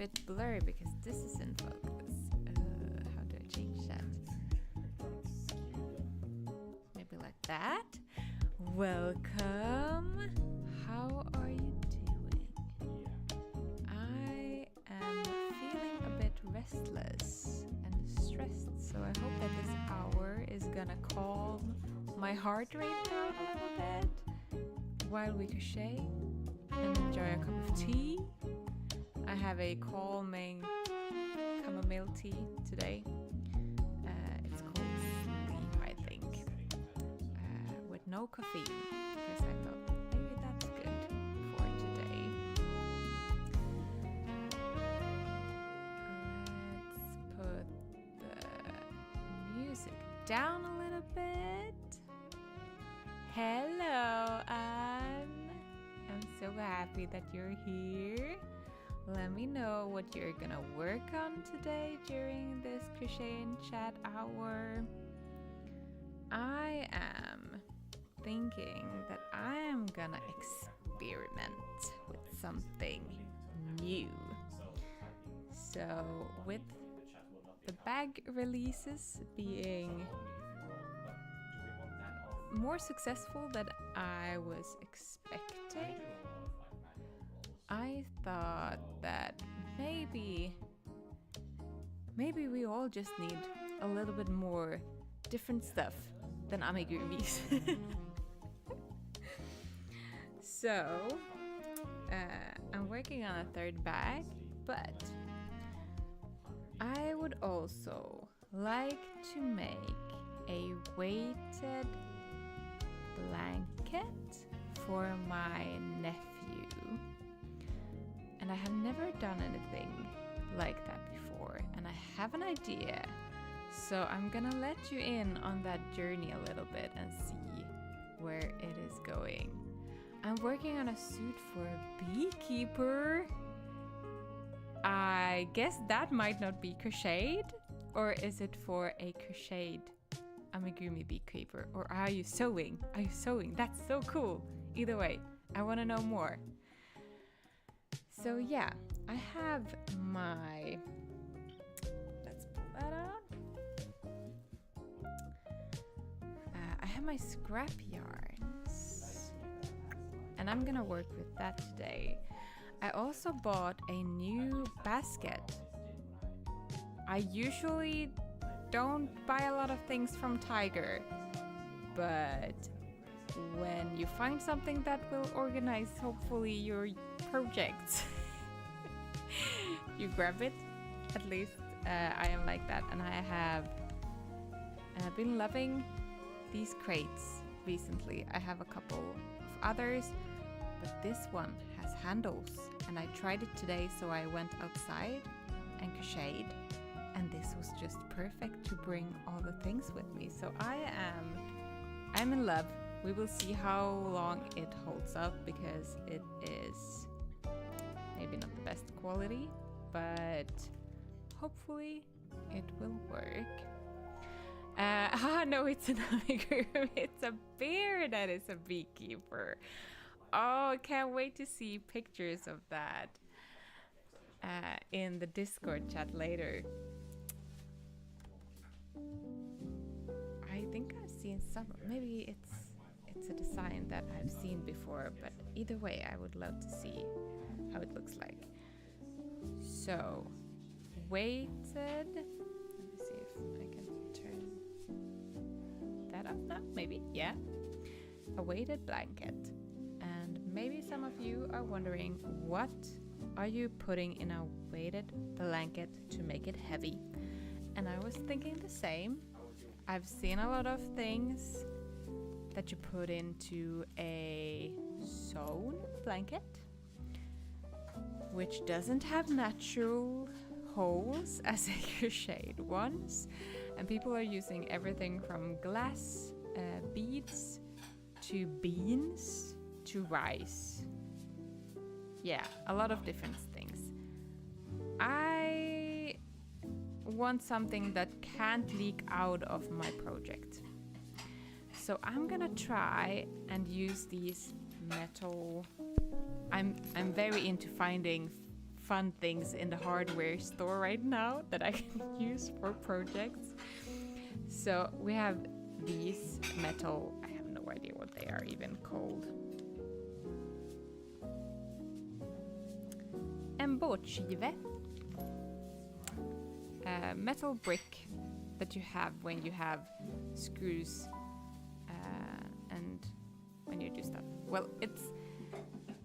bit blurry because this is in focus. How do I change that? Maybe like that. Welcome. How are you doing? I am feeling a bit restless and stressed, so I hope that this hour is gonna calm my heart rate down a little bit while we crochet and enjoy a cup of tea. I have a calming chamomile tea today. It's called Sleep, I think, with no caffeine, because I thought maybe that's good for today. Let's put the music down a little bit. Hello, Anne. I'm so happy that you're here. Let me know what you're gonna work on today during this Crochet and Chat hour. I am thinking that I am gonna experiment with something new. So with the bag releases being more successful than I was expecting, I thought that maybe we all just need a little bit more different stuff than amigurumis. So I'm working on a third bag, but I would also like to make a weighted blanket for my nephew. And I have never done anything like that before, and I have an idea. So I'm gonna let you in on that journey a little bit and see where it is going. I'm working on a suit for a beekeeper. I guess that might not be crocheted, or is it for a crocheted amigurumi beekeeper? Or are you sewing? Are you sewing? That's so cool. Either way, I want to know more. So yeah, I have my, let's pull that out. I have my scrap yarns, and I'm gonna work with that today. I also bought a new basket. I usually don't buy a lot of things from Tiger, but when you find something that will organize hopefully your projects, you grab it. At least I am like that, and I have been loving these crates recently. I have a couple of others, but this one has handles, and I tried it today, so I went outside and crocheted, and this was just perfect to bring all the things with me. So I'm in love. We will see how long it holds up, because it is maybe not the best quality, but hopefully it will work. No, it's an amigurumi. It's a bear that is a beekeeper. Oh, can't wait to see pictures of that in the Discord chat later. I think I've seen some, maybe it's a design that I've seen before, but either way, I would love to see how it looks like. So, weighted, let me see if I can turn that up now, maybe, yeah. A weighted blanket. And maybe some of you are wondering, what are you putting in a weighted blanket to make it heavy? And I was thinking the same. I've seen a lot of things that you put into a sewn blanket, which doesn't have natural holes as a crocheted ones, and people are using everything from glass beads to beans to rice. Yeah, a lot of different things. I want something that can't leak out of my project. So I'm gonna try and use these metal. I'm very into finding fun things in the hardware store right now that I can use for projects. So we have these metal, I have no idea what they are even called. En båtskive. Metal brick that you have when you have screws and when you do stuff. Well,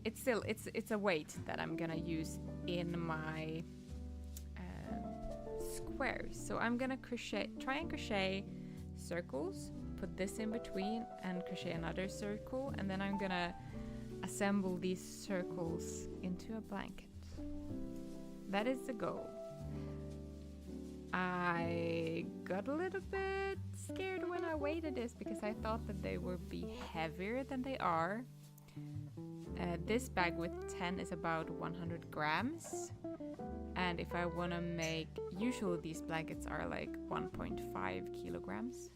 it's a weight that I'm gonna use in my squares. So I'm gonna try and crochet circles, put this in between and crochet another circle, and then I'm gonna assemble these circles into a blanket. That is the goal. I got a little bit scared when I weighted this because I thought that they would be heavier than they are. This bag with 10 is about 100 grams. And if I want to make, usually these blankets are like 1.5 kilograms,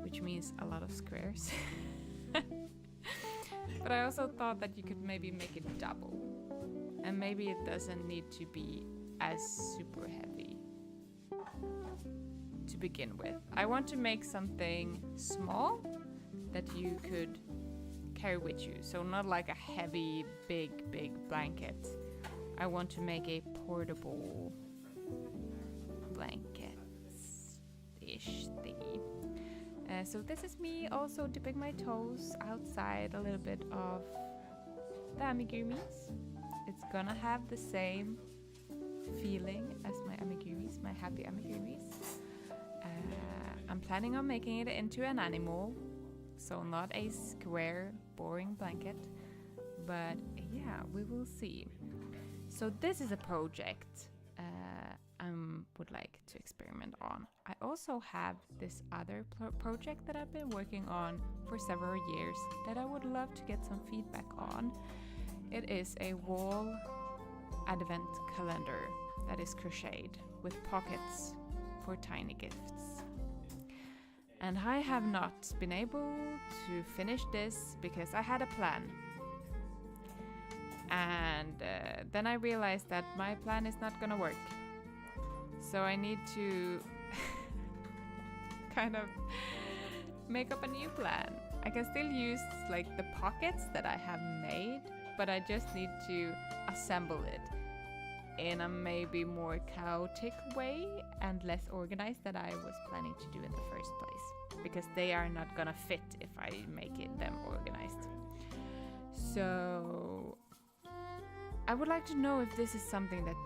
which means a lot of squares. But I also thought that you could maybe make it double. And maybe it doesn't need to be as super heavy to begin with. I want to make something small that you could carry with you. So not like a heavy, big blanket. I want to make a portable blanket-ish thingy. So this is me also dipping my toes outside a little bit of the amigurumis. It's gonna have the same feeling as my amigurumis, my happy amigurumis. I'm planning on making it into an animal, so not a square, boring blanket, but yeah, we will see. So this is a project I would like to experiment on. I also have this other project that I've been working on for several years that I would love to get some feedback on. It is a wall advent calendar that is crocheted with pockets for tiny gifts. And I have not been able to finish this because I had a plan. And then I realized that my plan is not gonna work. So I need to kind of make up a new plan. I can still use like the pockets that I have made, but I just need to assemble it in a maybe more chaotic way and less organized than I was planning to do in the first place, because they are not gonna fit if I make them organized. So I would like to know if this is something that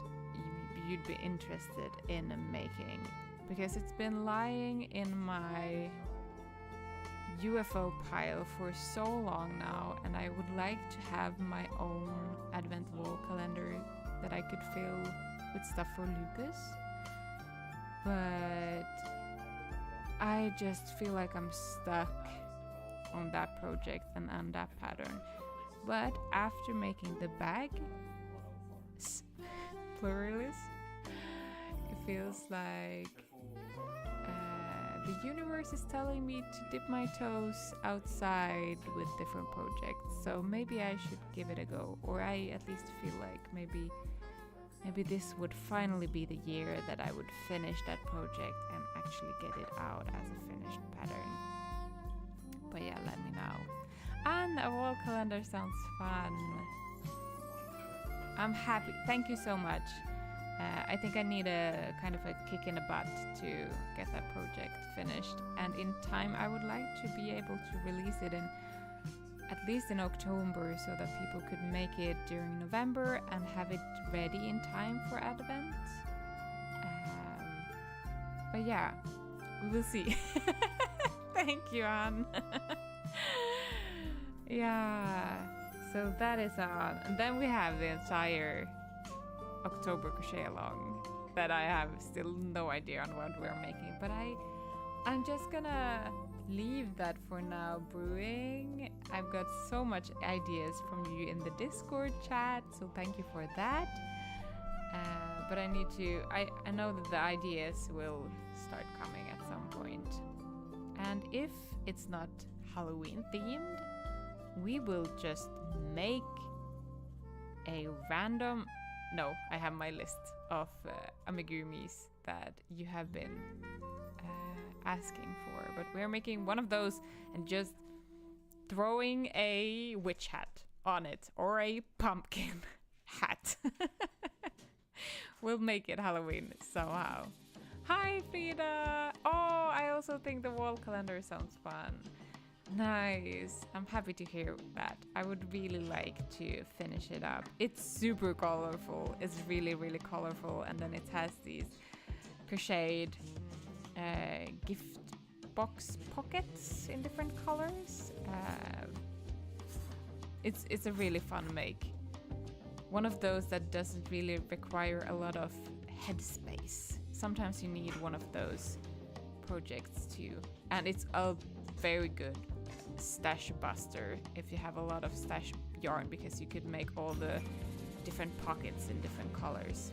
you'd be interested in making, because it's been lying in my UFO pile for so long now, and I would like to have my own advent wall calendar that I could fill with stuff for Lucas. But I just feel like I'm stuck on that project and on that pattern. But after making the bag, pluralis, it feels like the universe is telling me to dip my toes outside with different projects. So maybe I should give it a go, or I at least feel like maybe this would finally be the year that I would finish that project and actually get it out as a finished pattern. But yeah, let me know. And a wall calendar sounds fun. I'm happy. Thank you so much. I think I need a kind of a kick in the butt to get that project finished. And in time, I would like to be able to release it in at least in October, so that people could make it during November and have it ready in time for Advent. But yeah, we will see. Thank you, Anne. Yeah, so that is on. And then we have the entire October crochet along that I have still no idea on what we're making, but I'm just gonna leave that for now brewing. I've got so much ideas from you in the Discord chat, so thank you for that. But I need to, I know that the ideas will start coming at some point. And if it's not Halloween themed, we will just make a random no, I have my list of amigurumis that you have been asking for, but we're making one of those and just throwing a witch hat on it, or a pumpkin hat. We'll make it Halloween somehow. Hi, Frida! Oh, I also think the wall calendar sounds fun. Nice. I'm happy to hear that. I would really like to finish it up. It's super colorful. It's really, really colorful. And then it has these crocheted gift box pockets in different colors. It's a really fun make. One of those that doesn't really require a lot of headspace. Sometimes you need one of those projects too. And it's a very good stash buster if you have a lot of stash yarn, because you could make all the different pockets in different colors.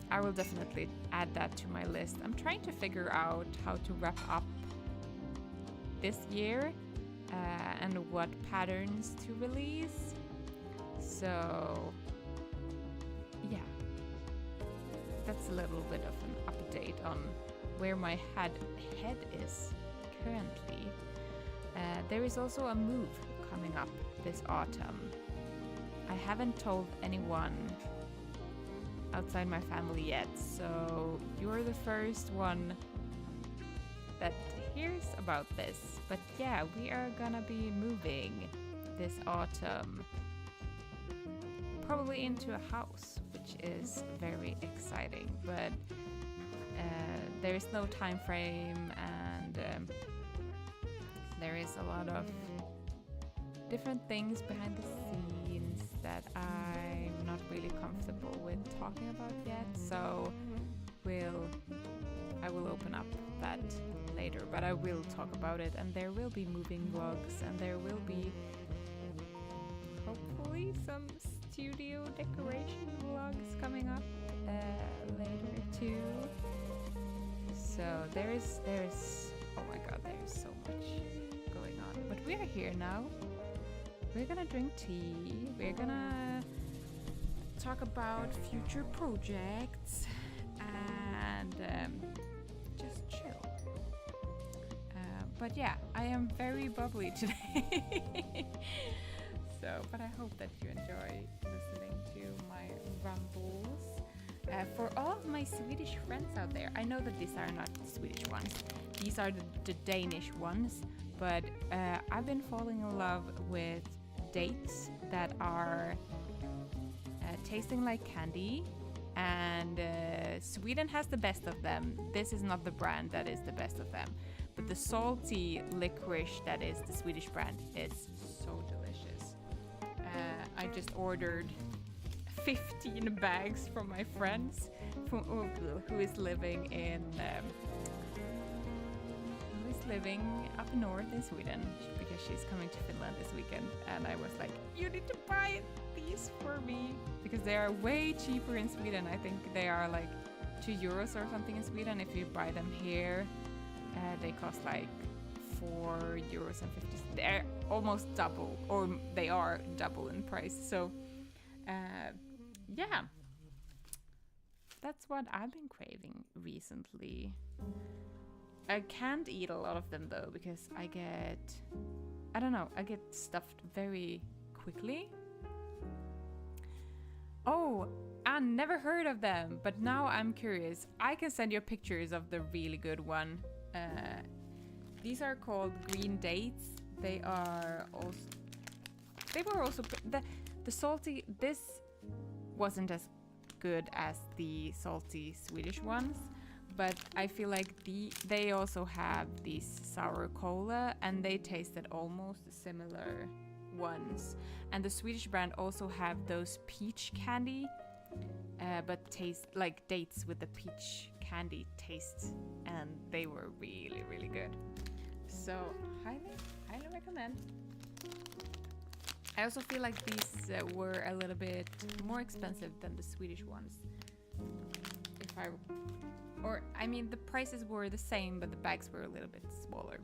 I will definitely add that to my list. I'm trying to figure out how to wrap up this year and what patterns to release. So yeah, that's a little bit of an update on where my head is currently. There is also a move coming up this autumn. I haven't told anyone outside my family yet, so you're the first one that hears about this. But yeah, we are gonna be moving this autumn, probably into a house, which is very exciting, but there is no time frame, and there is a lot of different things behind the scenes that I'm not really comfortable with talking about yet, so I will open up that later, but I will talk about it, and there will be moving vlogs, and there will be hopefully some studio decoration vlogs coming up later too. So there's oh my god, there's so much going on. But we are here now. We're gonna drink tea. We're gonna talk about future projects and just chill. But yeah, I am very bubbly today. So, but I hope that you enjoy listening to my rambles. For all of my Swedish friends out there, I know that these are not the Swedish ones. These are the Danish ones, but I've been falling in love with dates that are tasting like candy, and Sweden has the best of them. This is not the brand that is the best of them, but the salty licorice that is the Swedish brand is so delicious. I just ordered 15 bags from my friends who is living up north in Sweden, because she's coming to Finland this weekend, and I was like, you need to buy these for me, because they are way cheaper in Sweden. I think they are like €2 or something in Sweden. If you buy them here, they cost like €4.50. They're almost double, or they are double in price. So yeah, that's what I've been craving recently. I can't eat a lot of them though, because I get stuffed very quickly. Oh, I never heard of them, but now I'm curious. I can send you pictures of the really good one. These are called green dates. They were also the salty. This wasn't as good as the salty Swedish ones, but I feel like they also have these sour cola, and they tasted almost similar ones. And the Swedish brand also have those peach candy, but taste like dates with the peach candy taste, and they were really, really good. So highly recommend. I also feel like these were a little bit more expensive than the Swedish ones. The prices were the same, but the bags were a little bit smaller.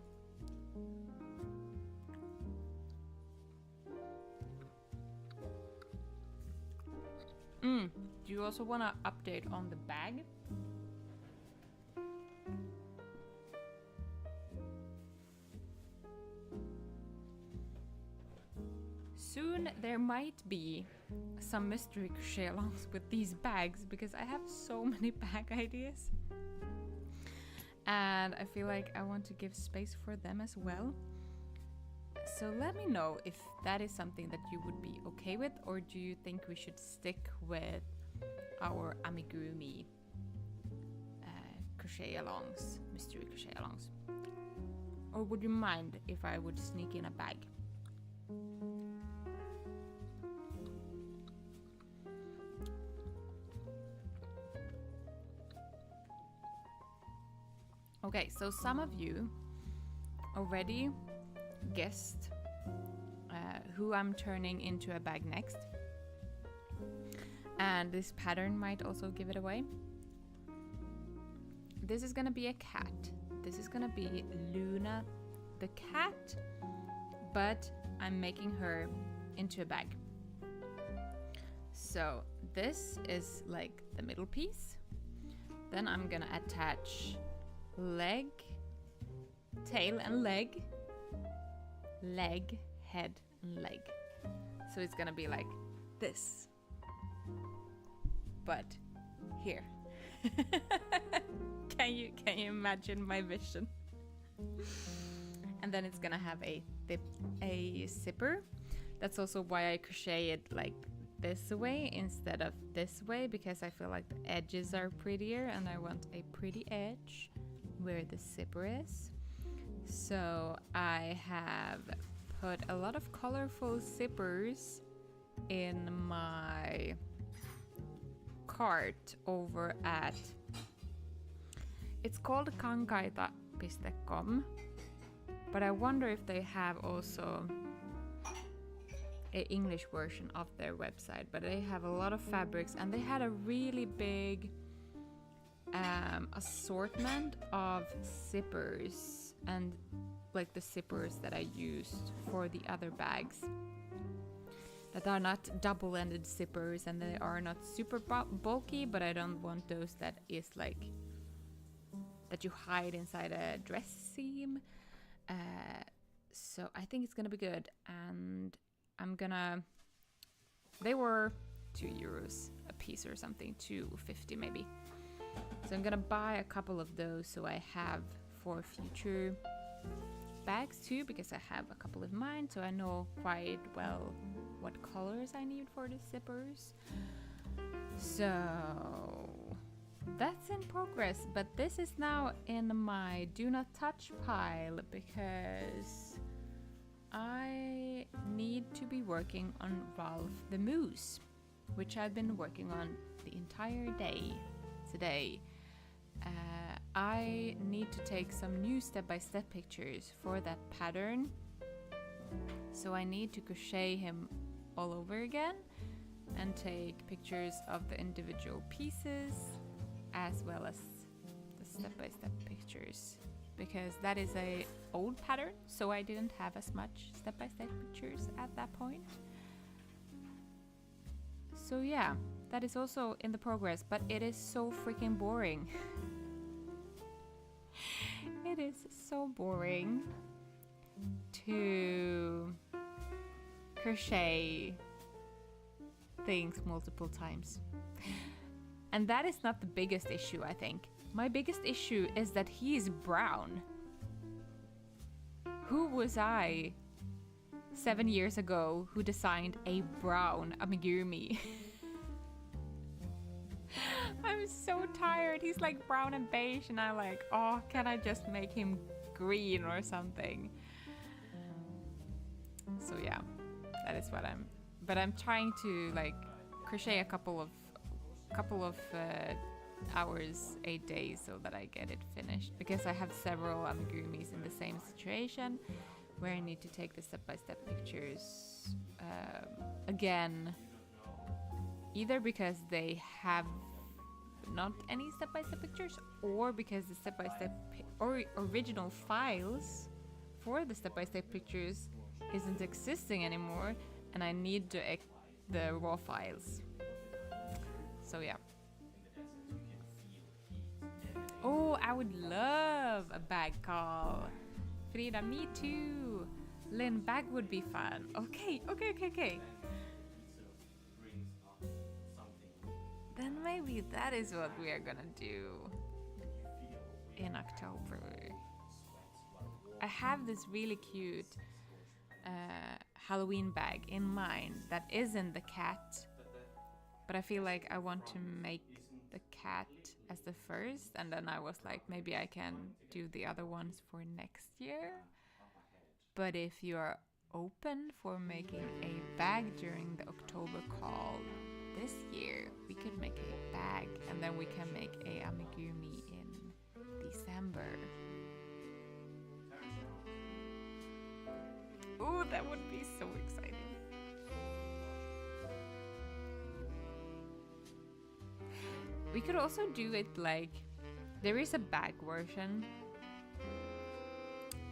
Do you also want to update on the bag? Soon there might be some mystery crochet alongs with these bags because I have so many bag ideas. And I feel like I want to give space for them as well. So let me know if that is something that you would be okay with, or do you think we should stick with our amigurumi crochet alongs, mystery crochet alongs? Or would you mind if I would sneak in a bag? Okay, so some of you already guessed who I'm turning into a bag next. And this pattern might also give it away. This is gonna be a cat. This is gonna be Luna the cat, but I'm making her into a bag. So this is like the middle piece. Then I'm gonna attach leg, tail and leg, leg, head and leg. So it's gonna be like this, but here. Can you imagine my vision? And then it's gonna have a zipper. That's also why I crochet it like this way instead of this way, because I feel like the edges are prettier and I want a pretty edge where the zipper is. So I have put a lot of colorful zippers in my cart over at, it's called kankaita.com, but I wonder if they have also an English version of their website. But they have a lot of fabrics and they had a really big assortment of zippers, and like the zippers that I used for the other bags that are not double-ended zippers, and they are not super bulky, but I don't want those that is like that you hide inside a dress seam. So I think it's gonna be good, and they were €2 a piece or something, $2.50 maybe. So I'm gonna buy a couple of those so I have for future bags too, because I have a couple of mine, so I know quite well what colors I need for the zippers. So that's in progress, but this is now in my do not touch pile because I need to be working on Ralph the Moose, which I've been working on the entire day today. I need to take some new step-by-step pictures for that pattern, so I need to crochet him all over again and take pictures of the individual pieces as well as the step-by-step pictures, because that is a old pattern, so I didn't have as much step-by-step pictures at that point. So yeah, that is also in the progress, but it is so freaking boring. It is so boring to crochet things multiple times. And that is not the biggest issue, I think. My biggest issue is that he is brown. Who was I 7 years ago who designed a brown amigurumi? I'm so tired. He's like brown and beige, and I'm like, oh, can I just make him green or something? So yeah, that is what I'm trying to like crochet a couple of hours a day so that I get it finished, because I have several amigurumis in the same situation where I need to take the step-by-step pictures again, either because they have not any step-by-step pictures, or because the step-by-step or original files for the step-by-step pictures isn't existing anymore, and I need the raw files. So yeah. Oh, I would love a bag call. Frida, me too. Lynn, bag would be fun. Okay. Then maybe that is what we are gonna do in October. I have this really cute Halloween bag in mind that isn't the cat, but I feel like I want to make the cat as the first, and then I was like, maybe I can do the other ones for next year. But if you're open for making a bag during the October call this year, we could make a bag, and then we can make a amigurumi in December. Oh, that would be so exciting. We could also do it like, there is a bag version,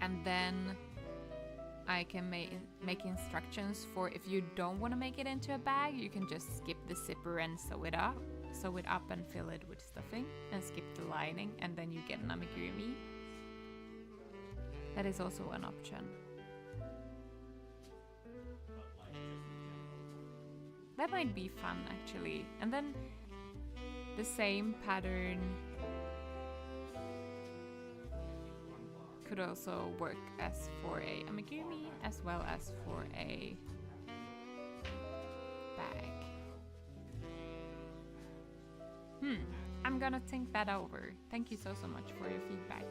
and then I can make instructions for if you don't want to make it into a bag, you can just skip the zipper and sew it up and fill it with stuffing and skip the lining, and then you get an amigurumi. That is also an option. That might be fun actually. And then the same pattern could also work as for a amigurumi as well as for a bag. I'm gonna think that over. Thank you so much for your feedback.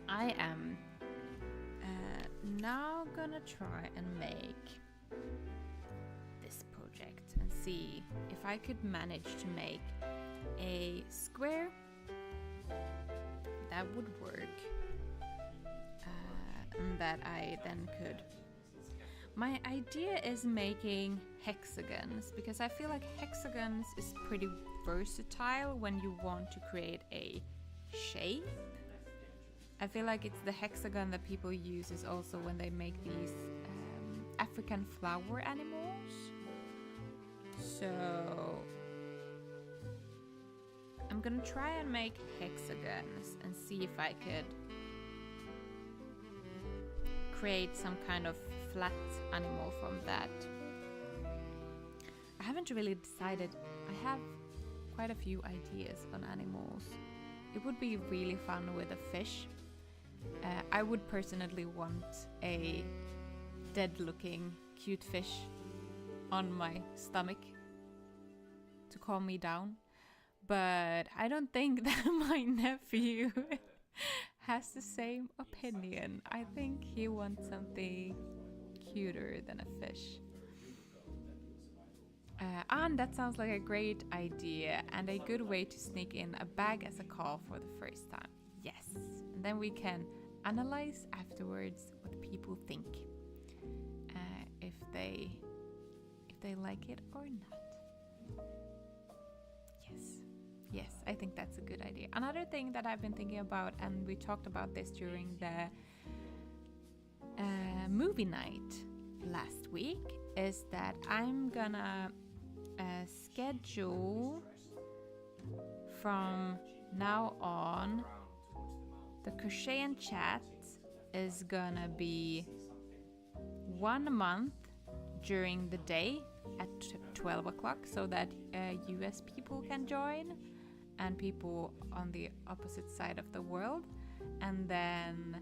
I am now gonna try and make this project and see if I could manage to make a square that would work, and that I then could. My idea is making hexagons, because I feel like hexagons is pretty versatile when you want to create a shape. I feel like it's the hexagon that people use is also when they make these African flower animals. So I'm gonna try and make hexagons and see if I could create some kind of flat animal from that. I haven't really decided. I have quite a few ideas on animals. It would be really fun with a fish. I would personally want a dead-looking cute fish on my stomach to calm me down. But I don't think that my nephew has the same opinion. I think he wants something cuter than a fish. And that sounds like a great idea and a good way to sneak in a bag as a call for the first time. Yes, and then we can analyze afterwards what people think, if they like it or not. Yes, I think that's a good idea. Another thing that I've been thinking about, and we talked about this during the movie night last week, is that I'm gonna schedule from now on. The Crochet and Chat is gonna be 1 month during the day at 12 o'clock, so that US people can join and people on the opposite side of the world. And then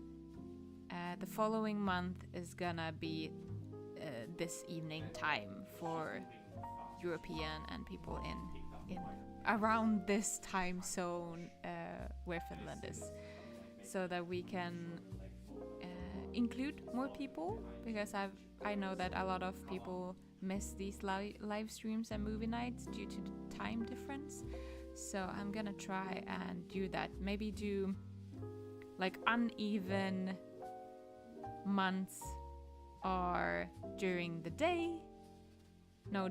the following month is gonna be this evening time for European and people in around this time zone where Finland is, so that we can include more people, because I know that a lot of people miss these live streams and movie nights due to the time difference. So I'm gonna try and do that. Maybe do like uneven months are during the day,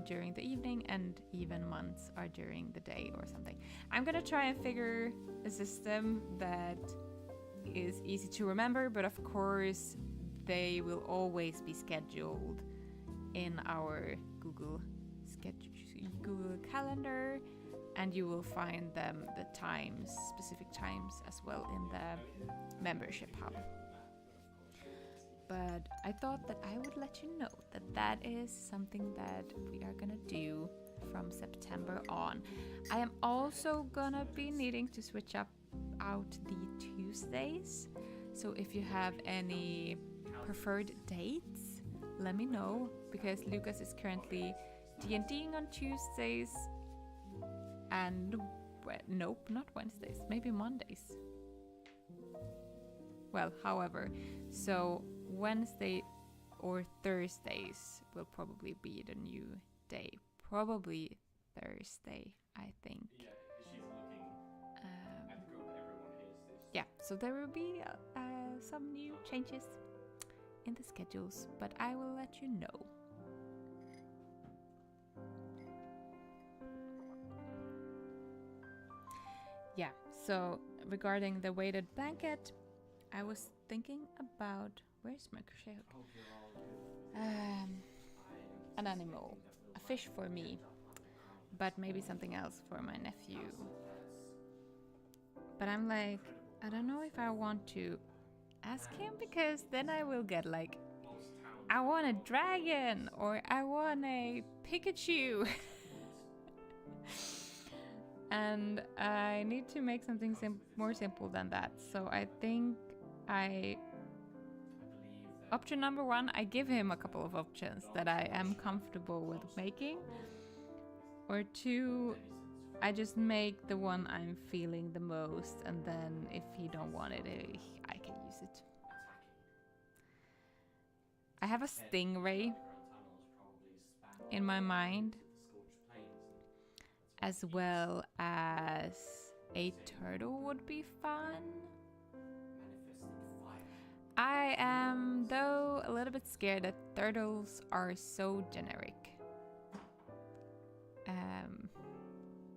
during the evening, and even months are during the day or something. I'm gonna try and figure a system that is easy to remember, but of course they will always be scheduled in our Google Calendar, and you will find them, the times, specific times as well, in the membership hub. But I thought that I would let you know that that is something that we are gonna do from September on. I am also gonna be needing to switch out the Tuesdays. So if you have any preferred dates, let me know, because Lucas is currently D&Ding on Tuesdays and nope, not Wednesdays, maybe Mondays. Well, however, so Wednesday or Thursdays will probably be the new day. Probably Thursday, I think. Yeah, she's looking at the group. Everyone hears this. Yeah, so there will be some new changes in the schedules, but I will let you know. Yeah, so regarding the weighted blanket, I was thinking about, where's my crochet hook? An animal, a fish for me, but maybe something else for my nephew. But I'm like, I don't know if I want to ask him, because then I will get like, I want a dragon or I want a Pikachu. And I need to make something more simple than that. So I think option number one, I give him a couple of options that I am comfortable with making. Or two, I just make the one I'm feeling the most, and then if he don't want it, I can use it. I have a stingray in my mind, as well as a turtle would be fun. I am, though, a little bit scared that turtles are so generic.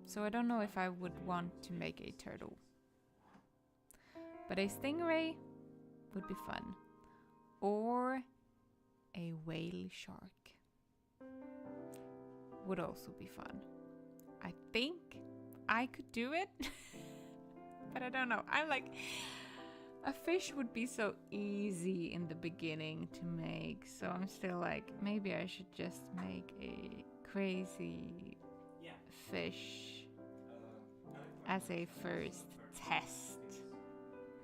So I don't know if I would want to make a turtle. But a stingray would be fun. Or a whale shark would also be fun. I think I could do it, but I don't know. I'm like, a fish would be so easy in the beginning to make, so I'm still like, maybe I should just make a crazy fish as a first test,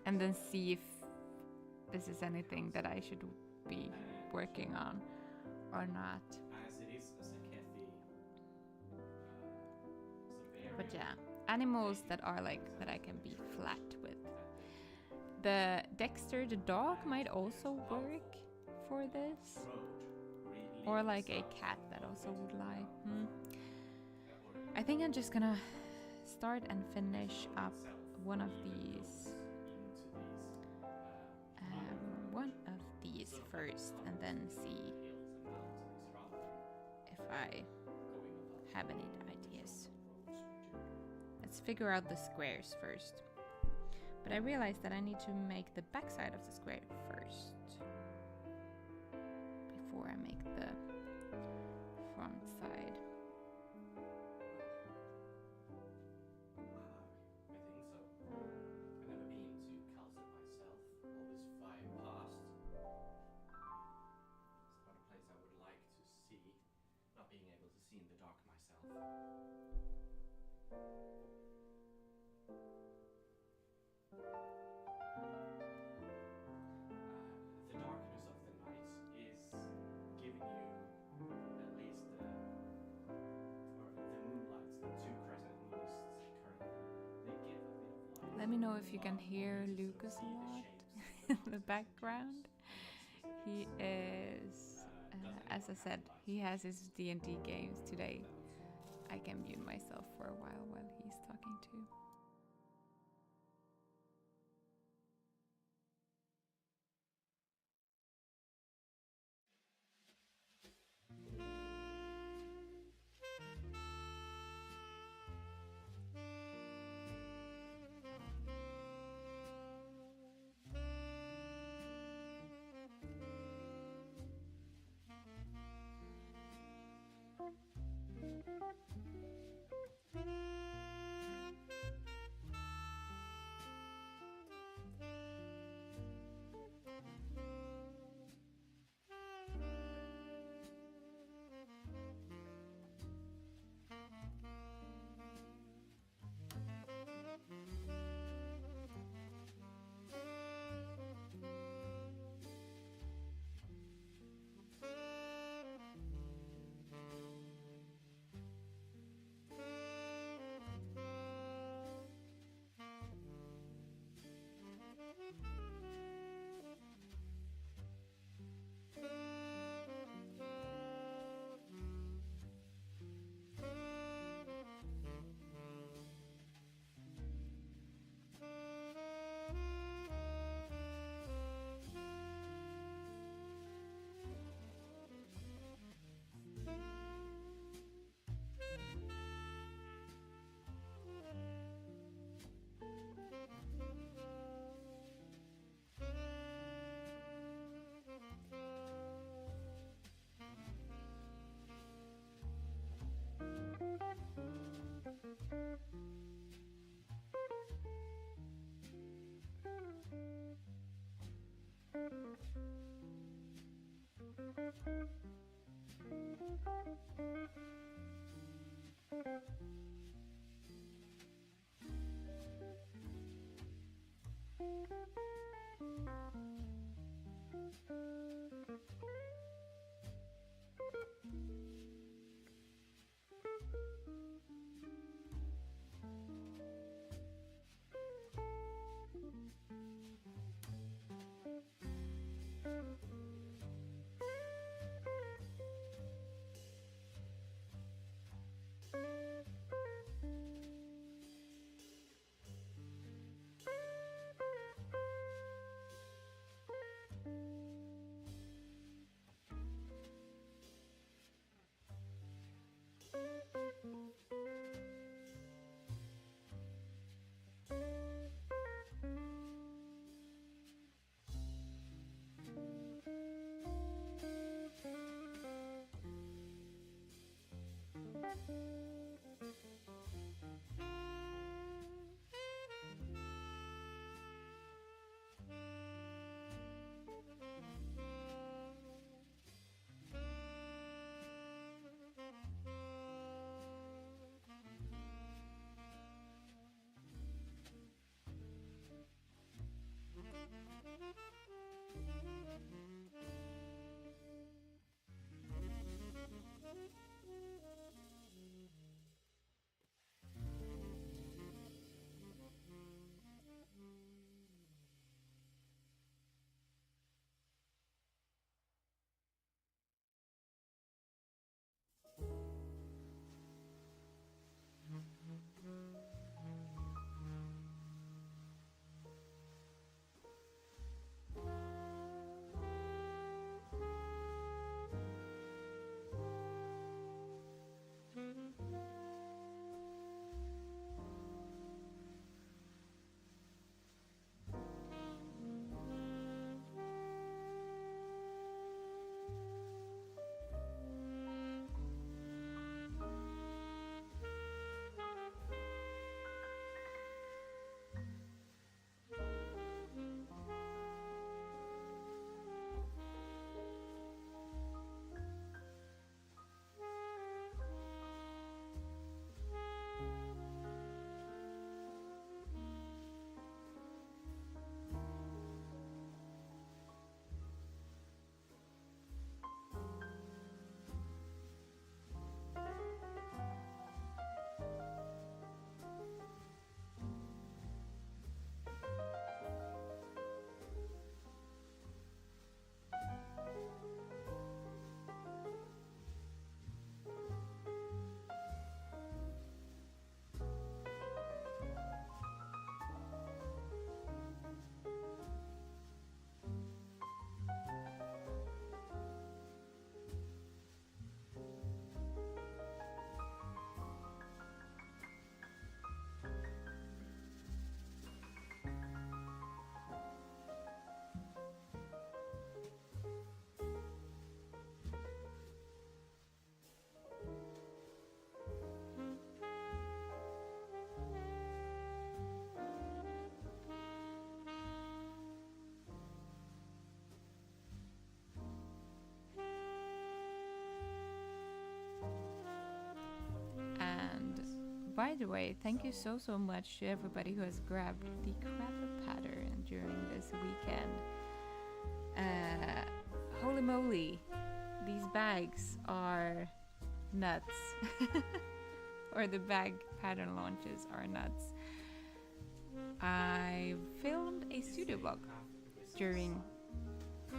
and then see if this is anything that I should be working on or not. But yeah, animals that are like, that I can be flat with. The Dexter the dog might also work for this. Or like a cat that also would lie. I think I'm just gonna start and finish up one of these first, and then see if I have any ideas. Let's figure out the squares first. But I realized that I need to make the back side of the square first before I make the front side. Let me know if you can hear Lucas a lot in the background. He is, as I said, he has his D&D games today. I can mute myself for a while he's talking too. by the way, thank you so much to everybody who has grabbed the crab pattern during this weekend. Holy moly, these bags are nuts. Or the bag pattern launches are nuts. I filmed a studio vlog during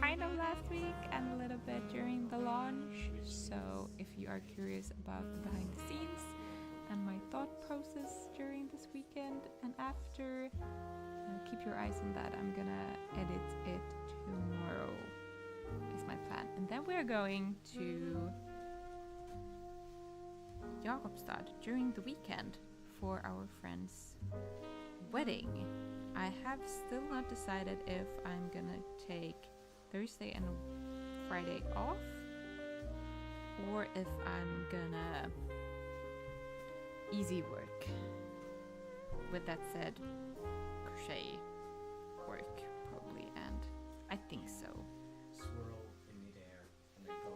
kind of last week and a little bit during the launch, so if you are curious about the behind the scenes and my thought process during this weekend and after, keep your eyes on that. I'm gonna edit it tomorrow is my plan, and then we're going to Jakobstad during the weekend for our friend's wedding. I have still not decided if I'm gonna take Thursday and Friday off or if I'm gonna easy work. With that said, crochet work probably, and I think so. Swirl in midair and then go.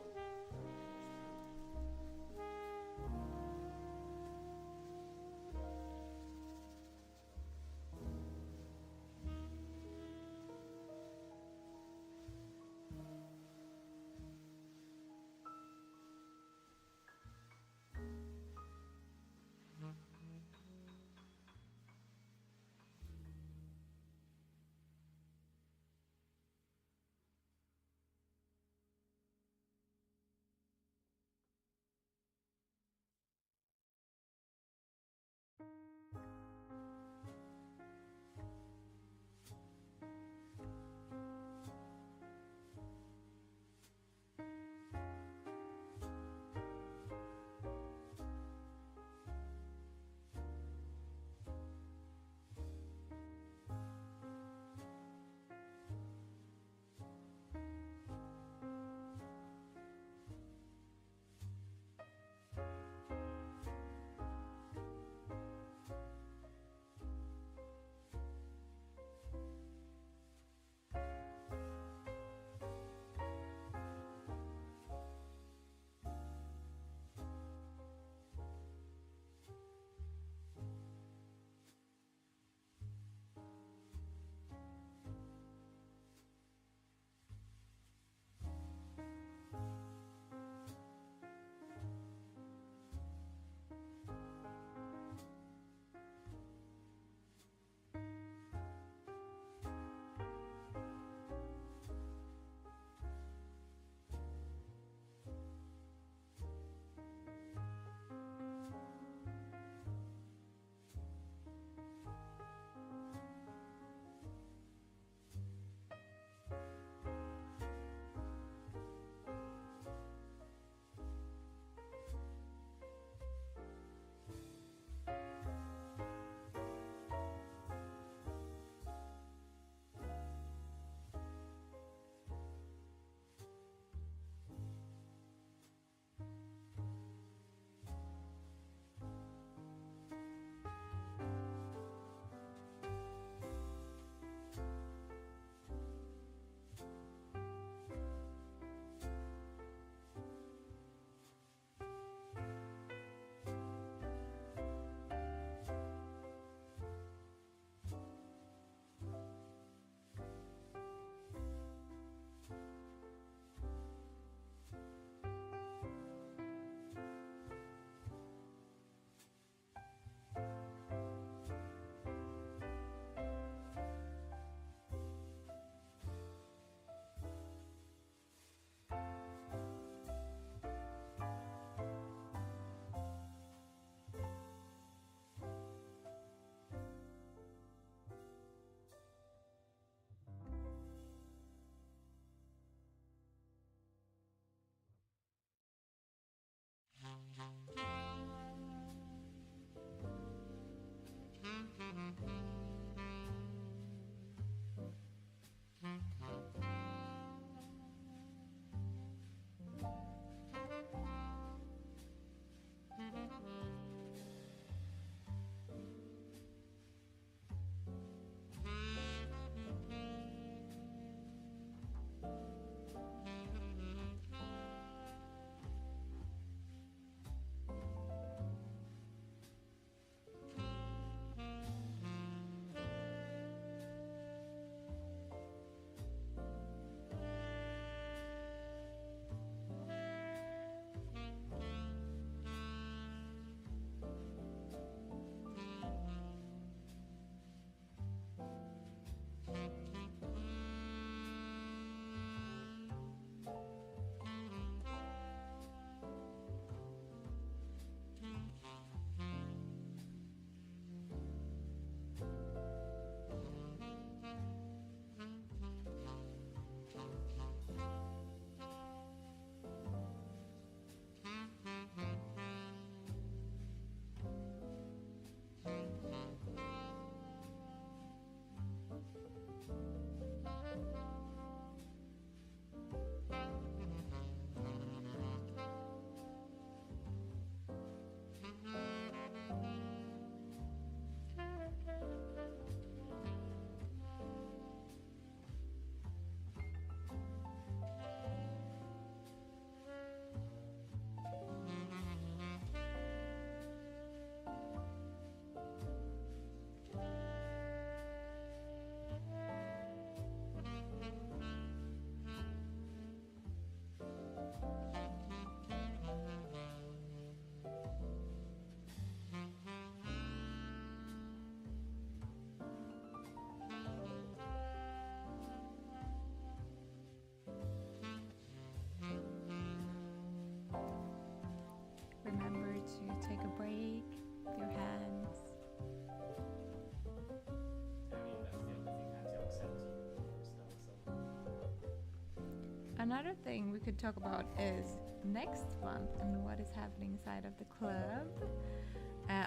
another thing we could talk about is next month and what is happening inside of the club.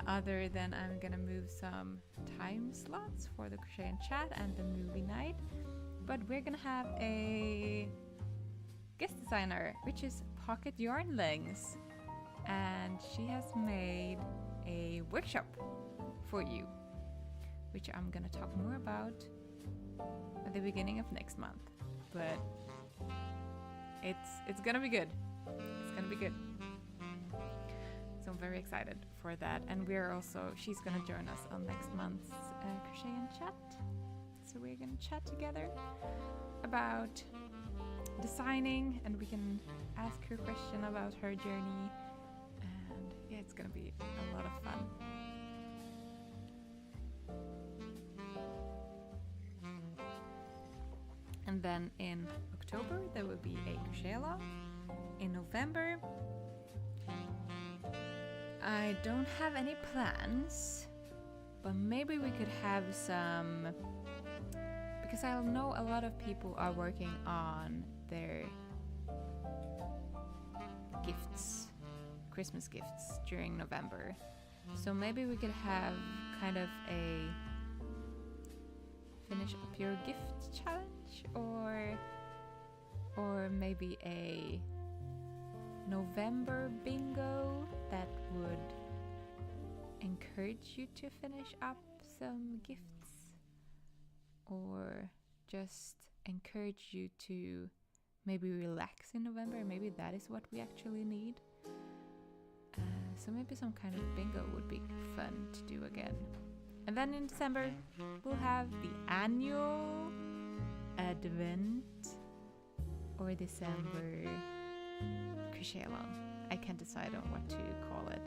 Other than I'm gonna move some time slots for the Crochet and Chat and the movie night. But we're gonna have a guest designer, which is Pocket Yarnlings. And she has made a workshop for you, which I'm gonna talk more about at the beginning of next month. But it's gonna be good. It's gonna be good. So I'm very excited for that. And she's gonna join us on next month's Crochet and Chat. So we're gonna chat together about designing, and we can ask her question about her journey. And yeah, it's gonna be a lot of fun. And then in October there will be a crochet along. In November I don't have any plans, but maybe we could have some, because I know a lot of people are working on their gifts, Christmas gifts during November. So maybe we could have kind of a finish up your gift challenge, or maybe a November bingo that would encourage you to finish up some gifts, or just encourage you to maybe relax in November. Maybe that is what we actually need. So maybe some kind of bingo would be fun to do again. And then in December we'll have the annual Advent or December crochet along. I can't decide on what to call it.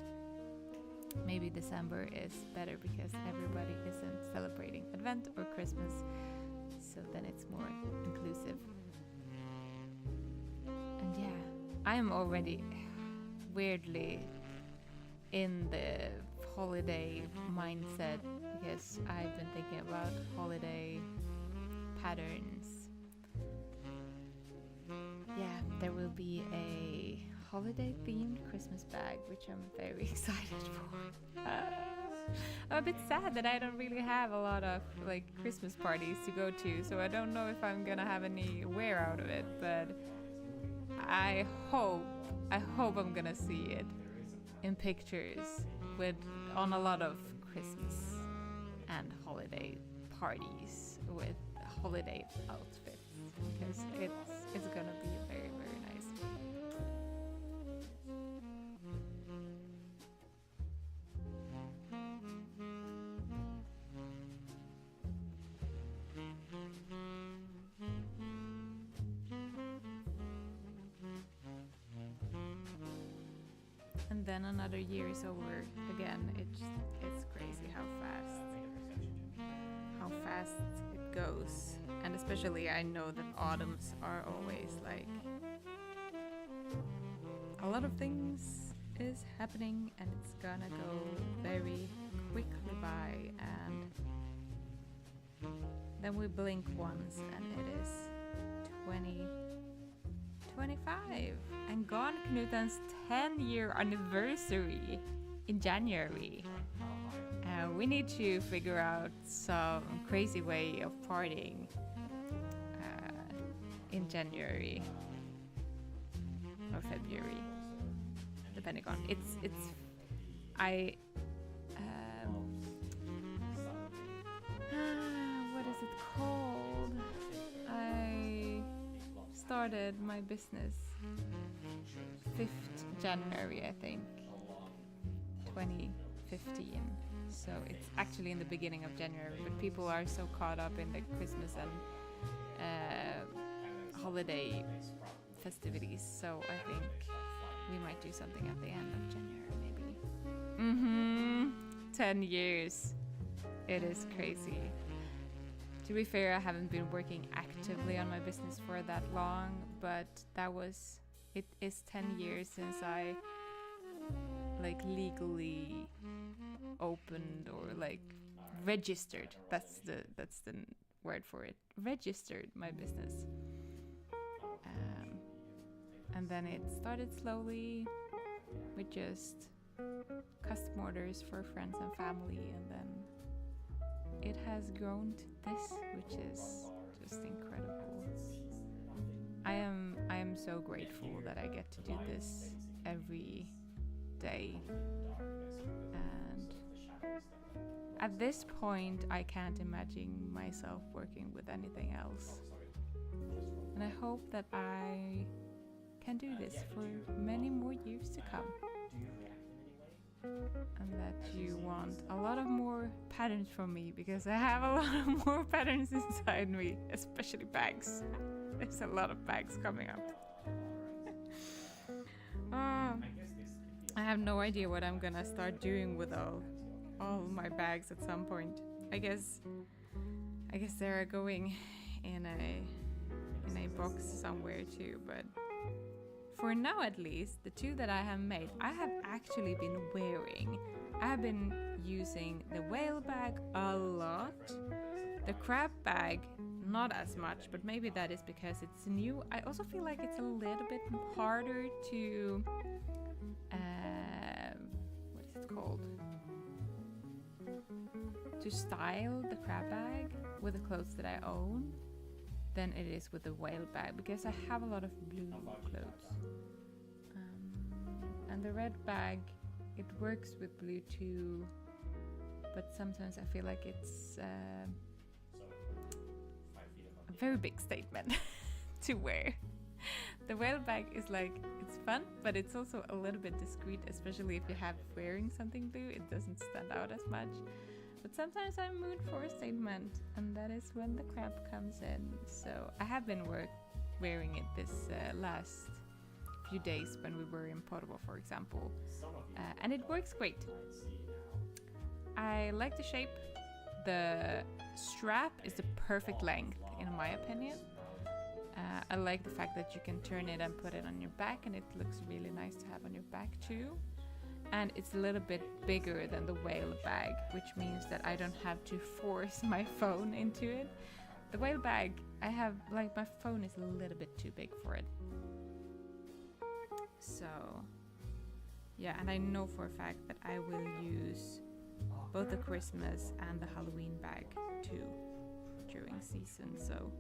Maybe December is better because everybody isn't celebrating Advent or Christmas, so then it's more inclusive. And yeah, I am already weirdly in the holiday mindset because I've been thinking about holiday patterns. Yeah, there will be a holiday themed Christmas bag, which I'm very excited for. I'm a bit sad that I don't really have a lot of like Christmas parties to go to, so I don't know if I'm gonna have any wear out of it, but I hope I'm gonna see it in pictures on a lot of Christmas and holiday parties with holiday outfits, because it's gonna be very, very nice. And then another year is over again. It's crazy how fast it goes. And especially I know that autumns are always like a lot of things is happening, and it's gonna go very quickly by, and then we blink once and it is 2025 and Gone Knuten's 10-year anniversary in January. We need to figure out some crazy way of partying in January or February, depending on what is it called? I started my business 5th January, I think, 2015. So it's actually in the beginning of January, but people are so caught up in the Christmas and holiday festivities. So I think we might do something at the end of January, maybe. 10 years. It is crazy. To be fair, I haven't been working actively on my business for that long, but it is 10 years since I like legally opened or like registered. That's the word for it. Registered my business. And then it started slowly with just custom orders for friends and family, and then it has grown to this, which is just incredible. I am so grateful that I get to do this every day. And at this point, I can't imagine myself working with anything else. And I hope that I can do this for many more years to come. And that you want a lot of more patterns from me, because I have a lot of more patterns inside me, especially bags. There's a lot of bags coming up. I have no idea what I'm gonna start doing with all my bags at some point. I guess they're going in a box somewhere too, but for now at least, the two that I have made, I have actually been wearing. I have been using the whale bag a lot, the crab bag not as much, but maybe that is because it's new. I also feel like it's a little bit harder to, what is it called? To style the crab bag with the clothes that I own than it is with the whale bag, because I have a lot of blue clothes. And the red bag, it works with blue too, but sometimes I feel like it's a very big statement to wear. The whale bag is like, it's fun, but it's also a little bit discreet, especially if you have wearing something blue, it doesn't stand out as much. But sometimes I'm in mood for a statement, and that is when the crab comes in. So I have been wearing it this last few days when we were in Portugal, for example, and it works great. I like the shape. The strap is the perfect length, in my opinion. I like the fact that you can turn it and put it on your back, and it looks really nice to have on your back too. And it's a little bit bigger than the whale bag, which means that I don't have to force my phone into it. The whale bag, my phone is a little bit too big for it. So, yeah, and I know for a fact that I will use both the Christmas and the Halloween bag too during season, so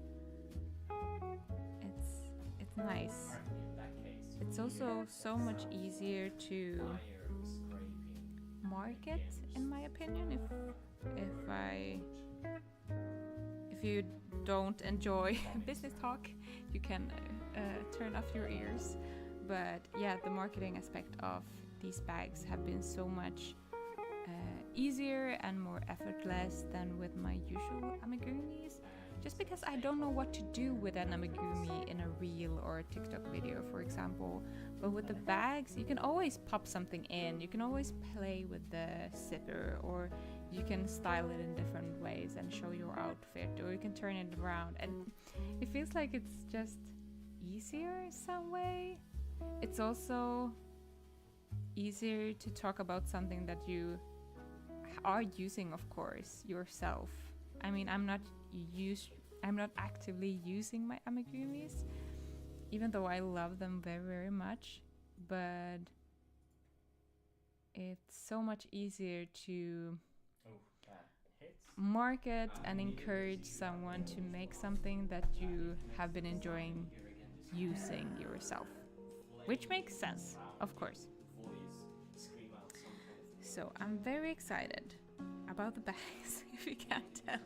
it's nice. It's also so much easier to market, in my opinion, if you don't enjoy business talk, you can turn off your ears. But yeah, the marketing aspect of these bags have been so much easier and more effortless than with my usual amigurumis, just because I don't know what to do with an amigurumi in a reel or a TikTok video, for example. But with the bags, you can always pop something in, you can always play with the zipper, or you can style it in different ways and show your outfit, or you can turn it around, and it feels like it's just easier in some way. It's also easier to talk about something that you are using, of course, yourself. I mean, I'm not actively using my amigurumis, even though I love them very, very much, but it's so much easier to market and encourage someone to make something that you have been enjoying using yourself, which makes sense, of course. So I'm very excited about the bags, if you can't tell.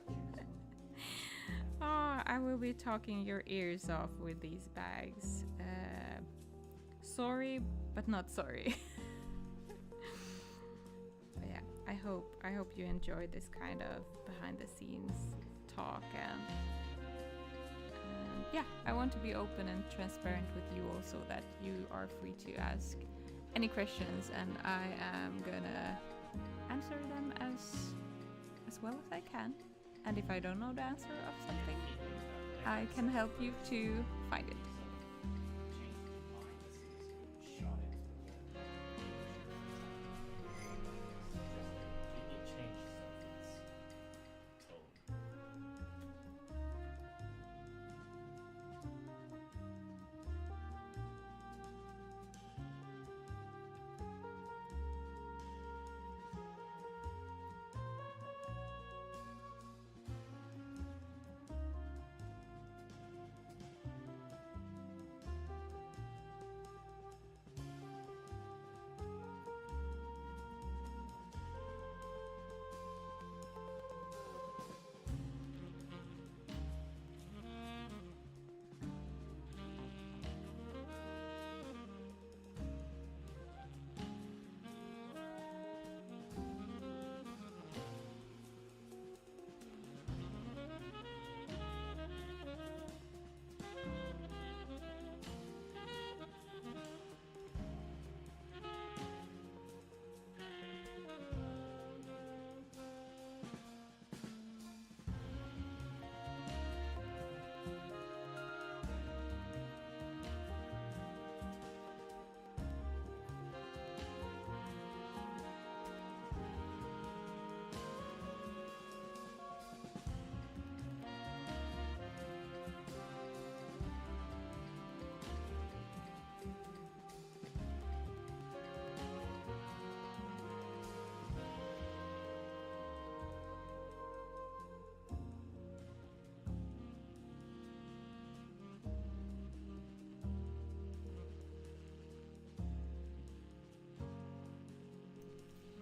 Oh, I will be talking your ears off with these bags. Sorry, but not sorry. But yeah, I hope you enjoy this kind of behind the scenes talk, and yeah, I want to be open and transparent with you also, that you are free to ask any questions, and I am gonna answer them as well as I can. And if I don't know the answer of something, I can help you to find it.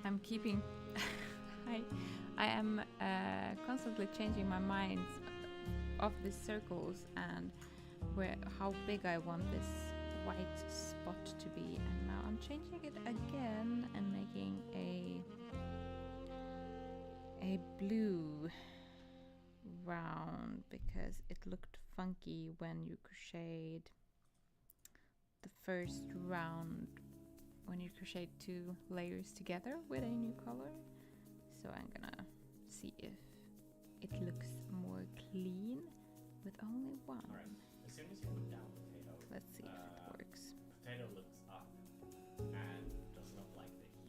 I'm keeping. I am constantly changing my mind of the circles and how big I want this white spot to be, and now I'm changing it again and making a blue round because it looked funky when you crocheted the first round, when you crochet 2 layers together with a new color. So I'm gonna see if it looks more clean with only one. Alright, as soon as you put down potato, Let's see if it works. potato looks up and does not like the heat.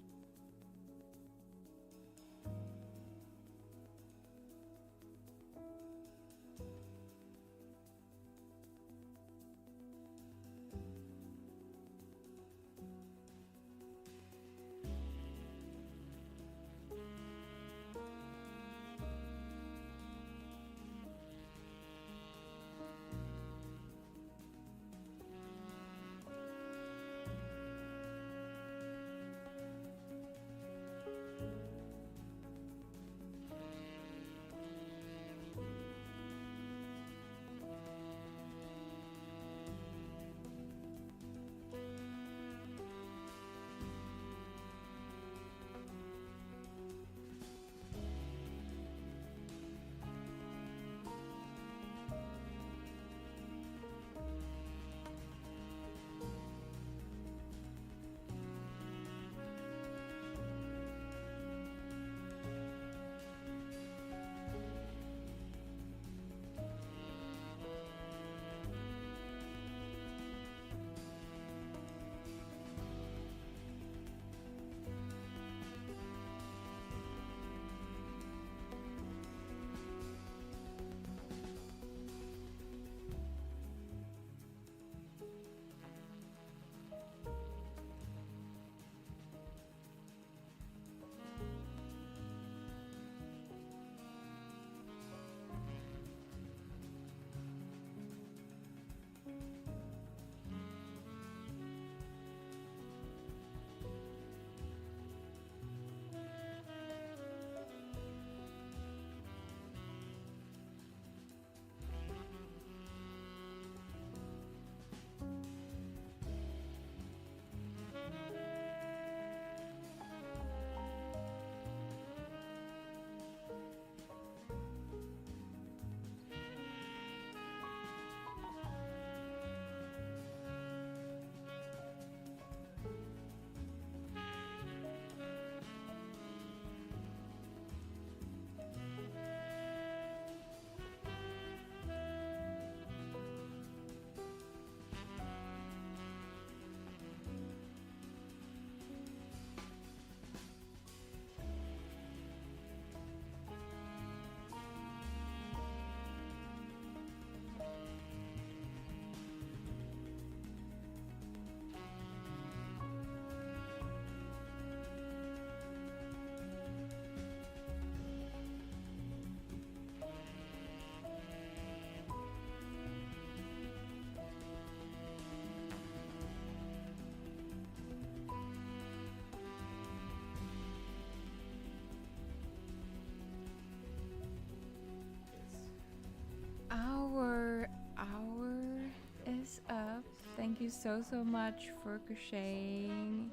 Our hour is up. Thank you so much for crocheting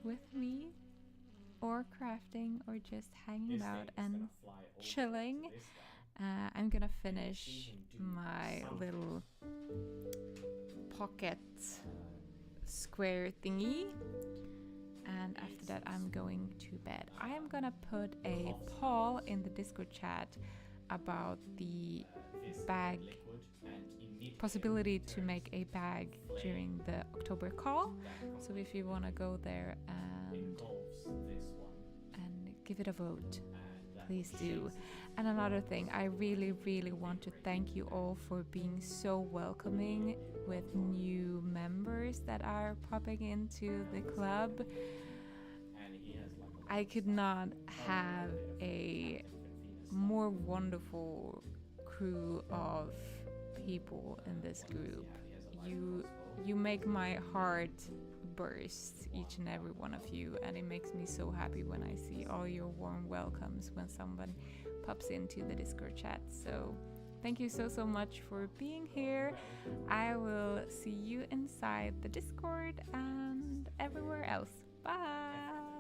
with me, or crafting, or just hanging out and chilling. I'm gonna finish my little pocket square thingy, and after that I'm going to bed. I am gonna put a poll in the Discord chat about the bag possibility to make a bag during the October call. So if you want to go there and give it a vote, please do. And another thing, I really want to thank you all for being so welcoming with new members that are popping into the club. I could not have a more wonderful crew of people in this group. You make my heart bursts, each and every one of you, and it makes me so happy when I see all your warm welcomes when someone pops into the Discord chat. So thank you so much for being here. I will see you inside the Discord and everywhere else. Bye.